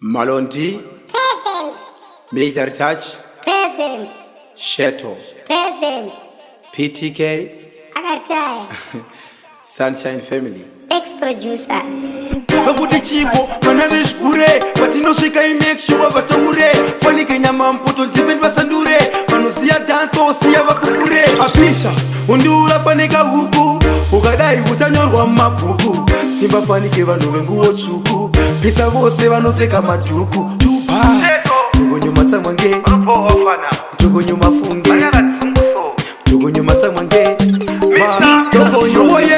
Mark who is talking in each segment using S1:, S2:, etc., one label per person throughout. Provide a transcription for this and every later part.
S1: Malonti.
S2: Present.
S1: Military Touch.
S2: Present.
S1: Sheto.
S2: Present.
S1: PTK.
S2: Akatai.
S1: Sunshine Family.
S2: Ex-producer.
S3: Bakuti chiko, manave shkure Patino shika make sure vataure Fani kenya mamputo ntipend vasandure Manusia danto siya vapukure Apisha, undula faneka huku Ukadai utanyorwa mapuku Simba fanike vanu vengu osuku Pisa vose vanu feka matuku Tupa, tugo nyuma tsamwange Tugo nyuma funge Tugo nyuma tsamwange Tugo nyuma ye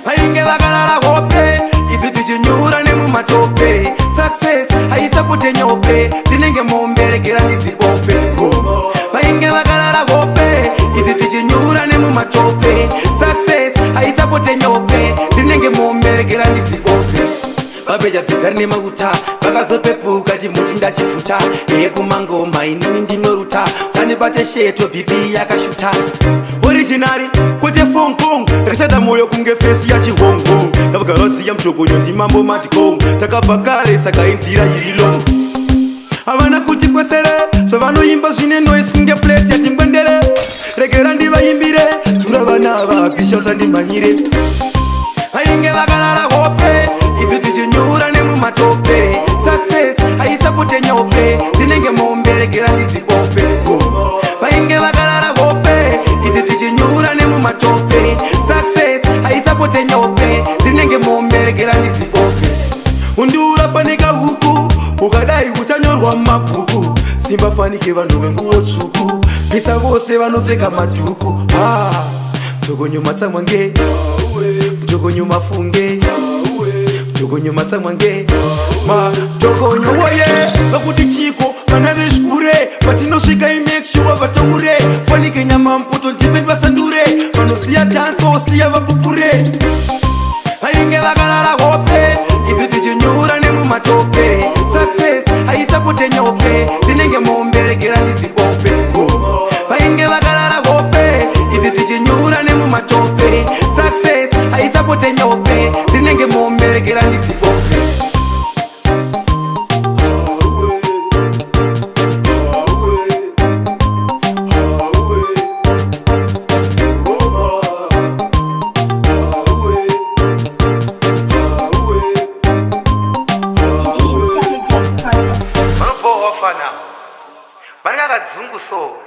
S3: Ainge vakarara hope Izitichinyura nemu matope Success, haisapute nyope Zinenge momberekera nizibope Ainge vakarara hope Izitichinyura nemu matope Success, haisapute nyope Zinenge momberekera nizibope Babeja bizari nema guta Bakazopepuka jimuti ndachifuta Iye kumangoma inini ndinoruta Sani bate sheto bibi yakashuta Originari kote Hong Kong Takashada moyo kunge face ya chihongo Navagarosi ya mchogonyo ndi mambo matiko Takavakare saka inzira yirilo Havana kuti kwesere So vano yimba zvine noise kunge plate ya timbwendere Regera ndiva yimbire Tura vana vapisha sandi manyire Ainge vakarara hope Izitichinyura nemu matope Success haisapute nyope Zinenge momberekera ndizibope Ainge vakarara hope Izitichinyura nemu matope Success haisapute nyope Zinenge momberekera ndizibope Undula faneka huku Ukadai utanyorwa mapuku Simba fanike vanu vengu osuku Pisa vose vanofeka matuku Tugo nyuma tsamwange Tugo nyuma funge Tugo nyuma tsamwange Tugo nyuma ye Bakuti chiko manave shkure Patino shika make sure vataure Fanike nyama mputo ntipend vasandure Manusia danto siya vapupure Ainge vakarara hope Izitichinyura nemu matope Success haisapute nyope Zinenge momberekera nizibope Ainge vakarara hope Izitichinyura nemu matope Success haisapute nyope Zinenge momberekera nizibope Bana kadzungu so